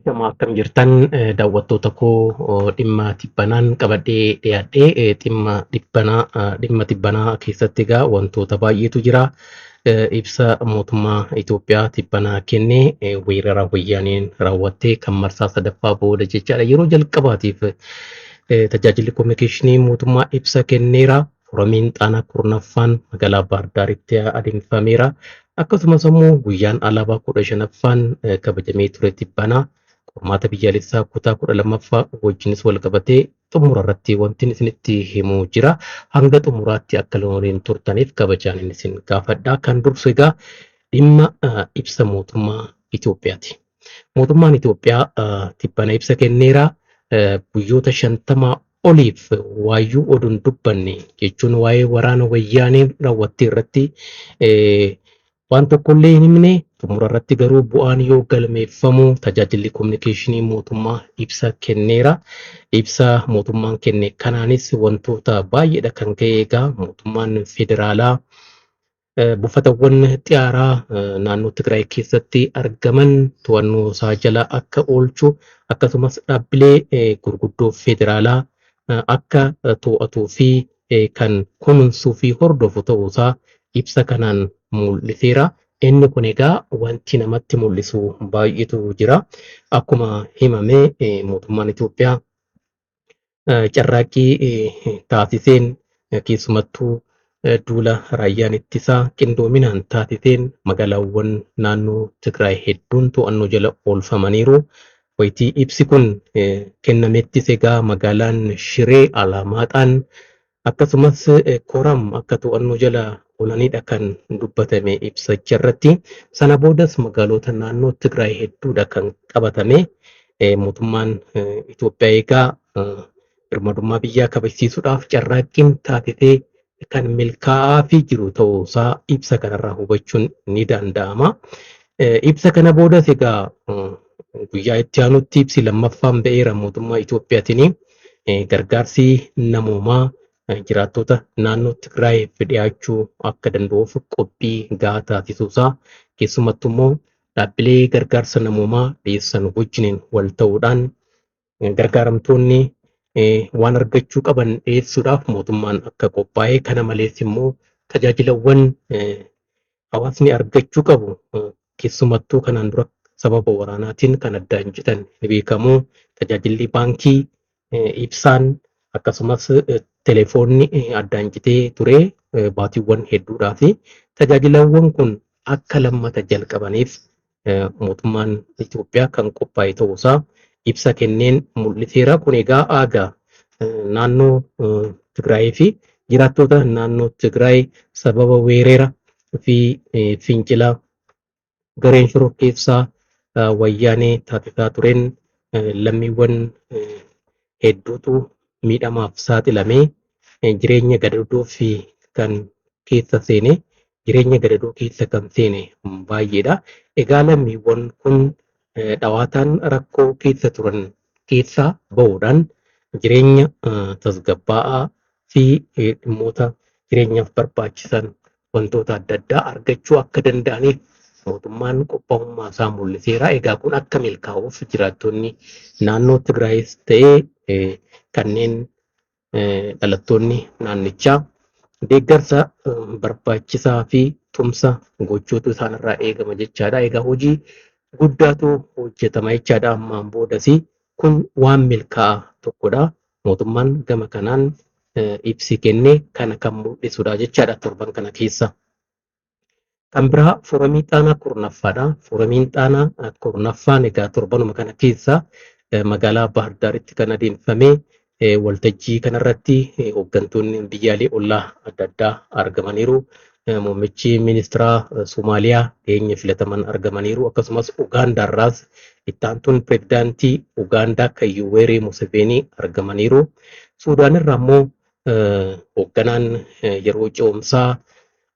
Nama akkam jirtan daawwattoota koo dhimma tibbanaan qabadhee dhiyaadhee dhimma tibbanaa keessatti egaa wantoota baay'eetu jira. Ibsa mootummaa Itoophiyaa tibbanaa kennee weerara wayyaaneen raawwattee kan marsaa sadaffaa booda jechaadha. Yeroo jalqabaatiif tajaajilli kominikeeshinii mootummaa ibsa kenneera. Oromiin xaanaa kurnaffaan magaalaa Baardaaritti adeemsifameera. Akkasumas immoo guyyaan alaabaa 15ffaan kabajamee ture tibbanaa qormaata biyyaalessaa kutaa 12ffaa wajjinis wal qabatee xumura irratti wanti isinitti himuu jira. Hanga xumuraatti akka waliin turtaniif kabajaan isin gaafadha. Kan dursu egaa dhimma ibsa mootummaa Itoophiyaati. Mootummaan Itoophiyaa tibbana ibsa kenneera. Guyyoota 50 oliif waayyuu oduun dubbanne jechuun waa'ee waraana wayyaanee raawwattee irratti waan tokkollee hin himne xumura irratti garuu bu'aan yoo galmeeffamu tajaajilli kominikeeshinii mootummaa ibsa kenneera. Ibsa mootummaan kenne kanaanis wantoota baay'eedha kan ka'e egaa mootummaan federaalaa buufatawwan xiyyaaraa naannoo Tigraay keessatti argaman to'annoo isaa jala akka oolchu akkasumas dhaabbilee gurguddoo federaalaa akka to'atuu fi kan kunuunsuu fi hordofu ta'uusaa ibsa kanaan mul'iseera. Inni kun egaa wanti namatti mul'isu baay'eetu jira. Akkuma himame mootummaan Itoophiyaa carraaqqii taasiseen keessumattuu duula raayyaan ittisaa qindoominaan taasiseen magaalaawwan naannoo Tigraay hedduun to'annoo jala oolfamaniiru. Wayitii ibsi kun kennamettis egaa magaalaan Shiree Alaamaaxaan akkasumas Koram akka to'annoo jala olanidha kan dubbatame ibsicha irratti. Sana boodas magaalota naannoo Tigraay hedduudha kan qabatame. Mootummaan Itoophiyaa egaa birmadummaa biyyaa kabajsiisuudhaaf carraaqqiin taasisee kan milkaa'aa fi jiru ta'uusaa ibsa kanarraa hubachuun ni danda'ama. Ibsa kana boodas egaa guyyaa itti aanutti ibsi lammaffaan ba'eera mootummaa Itoophiyaatiin gargaarsi namoomaa jiraattota naannoo Tigraayiif dhiyaachuu akka danda'uuf qophii gahaa taasisuusaa keessumattuu immoo dhaabbilee gargaarsa namoomaa dhiyeessan wajjiniin wal ta'uudhaan gargaaramtoonni waan argachuu qaban dhiyeessuudhaaf mootummaan akka qophaa'e kana malees immoo tajaajilawwan hawaasni argachuu qabu keessumattuu kanaan dura sababa waraanaatiin kan addaan citan ni beekamu. Tajaajilli baankii ibsaan akkasumas telefoonni addaan citee ture baatiiwwan hedduudhaa fi tajaajilawwan kun akka lammata jalqabaniif mootummaan Itoophiyaa kan qophaa'e ta'uusaa ibsa kenneen mul'iseera. Kun egaa aagaa naannoo Tigraay fi jiraattota naannoo Tigraay sababa weerara fi fincila gareen shiroo keessaa wayyaanee taasisaa tureen lammiiwwan hedduutu miidhamaaf saaxilamee jireenya gadadoo fi kan keessa seene jireenya gadadoo keessa kan seene baay'eedha. Egaa lammiiwwan kun dhawaataan rakkoo keessa turan keessaa bahuudhaan jireenya tasgabbaa'aa fi dhimmoota jireenyaaf barbaachisan wantoota adda addaa argachuu akka danda'aniif mootummaan qophaa'ummaa isaa mul'iseera. Egaa kun akka milkaa'uuf jiraattonni naannoo Tigraayis ta'ee kanneen dhalattoonni naannichaa deeggarsa barbaachisaa fi tumsa gochuutu isaanirraa eegama jechaadha. Egaa hojii guddaatu hojjetama jechaadha ammaan boodas kun waan milkaa'aa tokkodha. Mootummaan gama kanaan ibsi kennee kana kan mul'isudha jechaadha torban kana keessa. Kan biraa foorumii xaanaa kurnaffaadha. Foorumiin xaanaa kurnaffaan egaa torbanuma kana keessa magaalaa Baardaaritti kan adeemsifame waltajjii kanarratti hooggantoonni biyyaalee ollaa adda addaa argamaniiru. Muummichi ministeeraa Somaaliyaa dhiyeenya filataman argamaniiru. Akkasumas Ugaandaarraas itti aantuun pirezidaantii Ugaandaa kan Yoweri Museveni argamaniiru. Suudaanirraa immoo hoogganaan yeroo ce'umsaa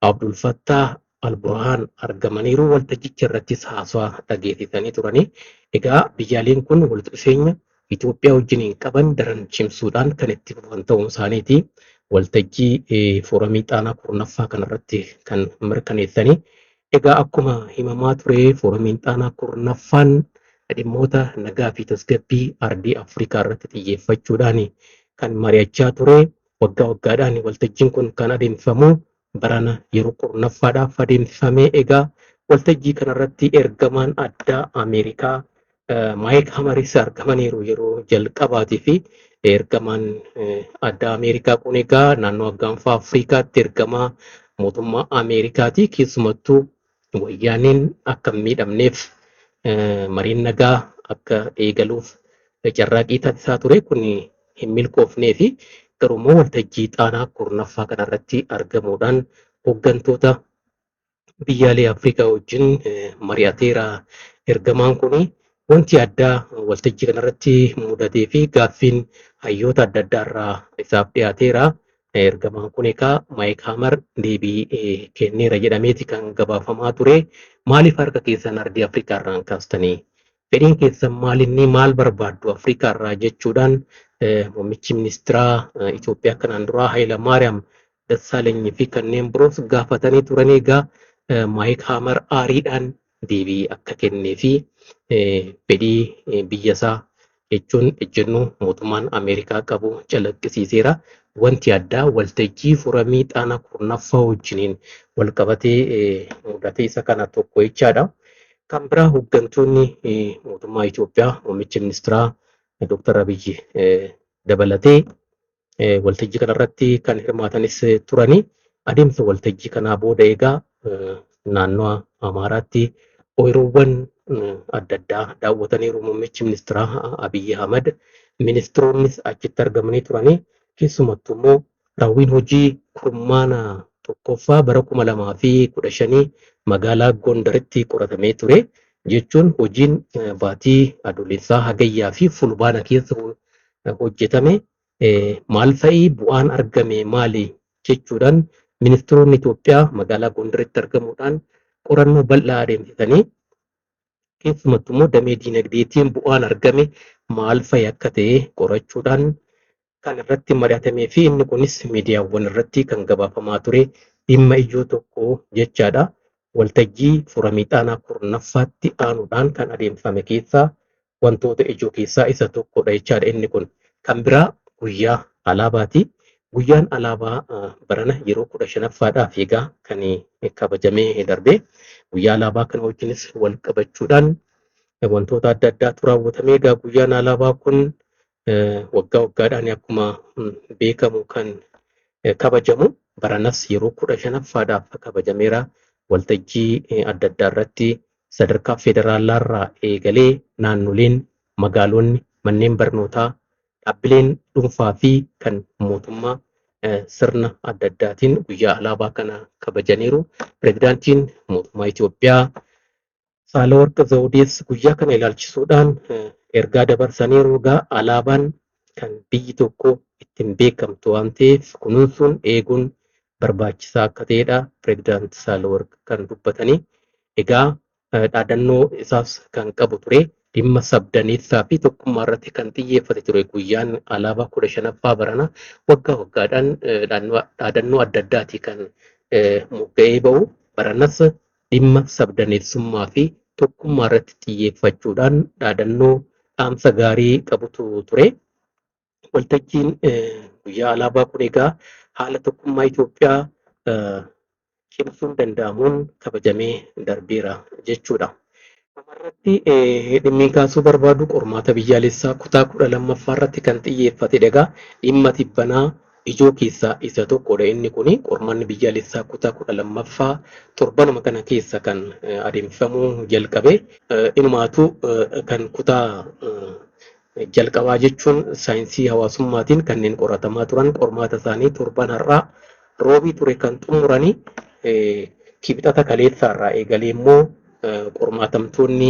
Abdul Fattah Al-Burhaan argamaniiru. Waltajjicha irrattis haasawaa dhageessisanii turani. Egaa biyyaaleen kun walitti dhufeenya Itoophiyaa wajjiniin qaban daran cimsuudhaan kan itti fufan ta'uun isaaniiti. Waltajjii foorumii xaanaa kurnaffaa kanarratti kan mirkaneessanii. Egaa akkuma himamaa ture foorumiin xaanaa kurnaffaan dhimmoota nagaa fi tasgabbii ardii Afrikaa irratti xiyyeeffachuudhaan kan mari'achaa ture. Waggaa waggaadhaan waltajjiin kun kan adeemsifamu barana yeroo kurnaffaadhaaf adeemsifamee egaa waltajjii kanarratti ergamaan addaa Ameerikaa Maayik Hamaris argamaniiru yeroo jalqabaatii fi ergamaan addaa Ameerikaa kun egaa naannoo gaanfa Afrikaatti ergamaa mootummaa Ameerikaati. Keessumattuu wayyaaniin akka hin miidhamneef mariin nagaa akka eegaluuf carraaqii taasisaa ture kun hin milkoofnee fi garuummoo waltajjii xaanaa kurnaffaa kanarratti argamuudhaan hooggantoota biyyaalee Afrikaa wajjin mari'ateera. Ergamaan kun wanti addaa waltajjii kanarratti mudatee fi gaaffiin hayyoota adda addaa irraa isaaf dhiyaateera. Ergamaan kun egaa Maayik Hamar deebii kenneera jedhameeti kan gabaafamaa ture. Maaliif harka keessan ardii Afrikaa irraan kaastanii? Fedhiin keessan maalinni maal barbaaddu Afrikaa irraa jechuudhaan muummichi ministeeraa Itoophiyaa kanaan duraa Hayila Maariyaam Dassaalany fi kanneen biroos gaafatanii turan. Egaa Maayik Hamar aariidhaan deebii akka kennee fi fedhii biyyasaa jechuun ejjennoo mootummaan Ameerikaa qabu calaqqisiiseera. Wanti addaa waltajjii furamii xaanaa kurnaffaa wajjiniin wal qabatee mudate isa kana tokko jechaadha. Kan biraa hooggantoonni mootummaa Itoophiyaa muummichi ministeeraa Dr. Abiyyi dabalatee waltajjii kanarratti kan hirmaatanis turani. Adeemsa waltajjii kanaa booda egaa naannoo Amaaraatti ooyiruuwwan adda addaa daawwataniiru muummichi ministeeraa Abiyyi Ahmad. Ministeeronnis achitti argamanii turani. Keessumattuu immoo raawwiin hojii kurmaana tokkoffaa bara 2015 magaalaa Gondaritti qoratamee ture. Jechuun hojiin baatii adoolessaa hagayyaa fi fulbaana keessa hojjetame maal fa'ii bu'aan argame maali jechuudhaan ministeeronni Itoophiyaa magaalaa Gondaritti argamuudhaan qorannoo bal'aa adeemsisanii keessumattuu immoo damee diinagdeetiin bu'aan argame maal fa'ii akka ta'e qorachuudhaan kan irratti mari'atamee fi inni kunis miidiyaawwan irratti kan gabaafamaa ture dhimma ijoo tokko jechaadha. Waltajjii furamii xaanaa kurnaffaatti aanuudhaan kan adeemsifame keessaa wantoota ijoo keessaa isa tokkodha jechaadha. Inni kun kan biraa guyyaa alaabaati. Guyyaan alaabaa barana yeroo 15ffaadhaaf egaa kan kabajamee darbe. Guyyaa alaabaa kana wajjinis wal qabachuudhaan wantoota adda addaatu raawwatamee egaa guyyaan alaabaa kun waggaa waggaadhaan akkuma beekamu kan kabajamu. Baranas yeroo 15ffaadhaaf kabajameera. Waltajjii adda addaa irratti sadarkaa federaalaa irraa eegalee naannoleen, magaalonni, manneen barnootaa, dhaabbileen dhuunfaa fi kan mootummaa sirna adda addaatiin guyyaa alaabaa kana kabajaniiru. Pireezidaantiin mootummaa Itoophiyaa Saahilewarq Zawudees guyyaa kana ilaalchisuudhaan ergaa dabarsaniiru. Egaa alaabaan kan biyyi tokko ittiin beekamtu waan ta'eef kunuunsuun eeguun barbaachisaa akka ta'edha. Pireezidaanti Saahilewarq kan dubbatanii. Egaa dhaadannoo isaas kan qabu ture. Dhimma sabdaneessaa fi tokkummaa irratti kan xiyyeeffate ture. Guyyaan alaabaa 15ffaa barana waggaa waggaadhaan dhaadannoo adda addaati kan mogga'ee ba'u. Baranas dhimma sabdaneessummaa fi tokkummaa irratti xiyyeeffachuudhaan dhaadannoo dhaamsa gaarii qabutu ture. Waltajjiin guyyaa alaabaa kun egaa haala tokkummaa Itoophiyaa cimsuun danda'amuun kabajamee darbeera jechuudha. Irratti dhimmi kaasuu barbaadu qormaata biyyaalessaa kutaa 12ffaa irratti kan xiyyeeffatedha. Egaa dhimma tibbanaa ijoo keessaa isa tokkodha. Inni kun qormaanni biyyaalessaa kutaa 12ffaa torbanuma kana keessa kan adeemsifamuu jalqabe. Inumaatu kan kutaa jalqabaa jechuun saayinsii hawaasummaatiin kanneen qoratamaa turan qormaata isaanii torban har'aa roobii ture kan xumuranii kibxata kaleessaa irraa eegalee immoo qormaatamtoonni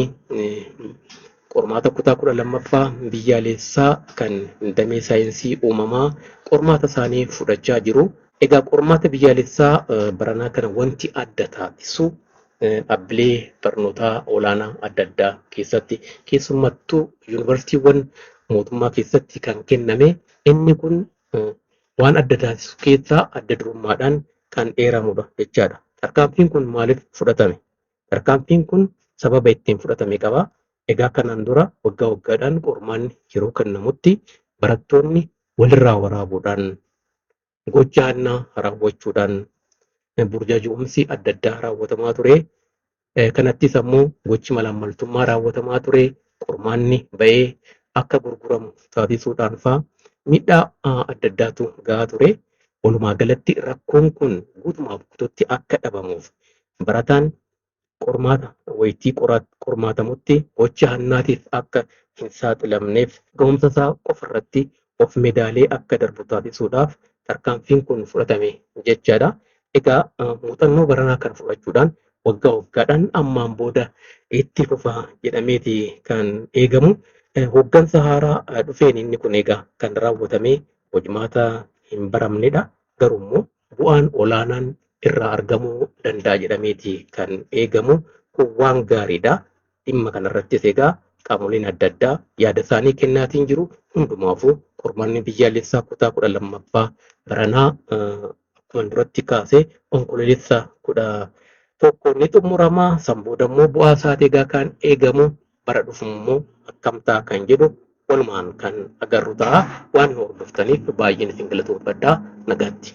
qormaata kutaa 12ffaa biyyaalessaa kan damee saayinsii uumamaa qormaata isaanii fudhachaa jiru. Egaa qormaata biyyaalessaa baranaa kana wanti adda taasisu dhaabbilee barnootaa olaanaa adda addaa keessatti keessumattuu yuunivarsiitiiwwan mootummaa keessatti kan kenname. Inni kun waan adda taasisu keessaa adda durummaadhaan kan dheeramudha jechaadha. Tarkaanfiin kun maaliif fudhatame? Tarkaanfiin kun sababa ittiin fudhatame qaba. Egaa kanaan dura waggaa waggaadhaan qormaanni yeroo kennamutti barattoonni walirraa waraabuudhaan gocha hannaa raawwachuudhaan burjaaji'umsi adda addaa raawwatamaa ture. Kanattis ammoo gochi malaammaltummaa raawwatamaa ture. Qormaanni ba'ee akka gurguramu taasisuudhaan fa'aa miidhaa adda addaatu gahaa ture. Walumaa galatti rakkoon kun guutumaa guutuutti akka dhabamuuf barataan qormaata wayitii qormaatamutti gocha hannaatiif akka hin saaxilamneef ga'umsa isaa qofarratti of madaalee akka darbu taasisuudhaaf tarkaanfiin kun fudhatame jechaadha. Egaa muuxannoo baranaa kan fudhachuudhaan waggaa waggaadhaan ammaan booda itti fufa jedhameeti kan eegamu. Hooggansa haaraa dhufeen inni kun egaa kan raawwatame hojimaata hin baramnedha. Garuu immoo bu'aan olaanaan irraa argamuu danda'a jedhameeti kan eegamu. Kun waan gaariidha. Dhimma kanarrattis egaa qaamoleen adda addaa yaada isaanii kennaatiin jiru. Hundumaafuu qormaanni biyyaalessaa kutaa 12ffaa baranaa akkuma duratti kaase onkololeessa 11 ni xumurama. San booda immoo bu'aa isaati egaa kan eegamu. Bara dhufu immoo akkam ta'a kan jedhu walumaan kan agarru ta'a. Waan hordoftaniif baay'een isin galatoomfadha. Nagaatti.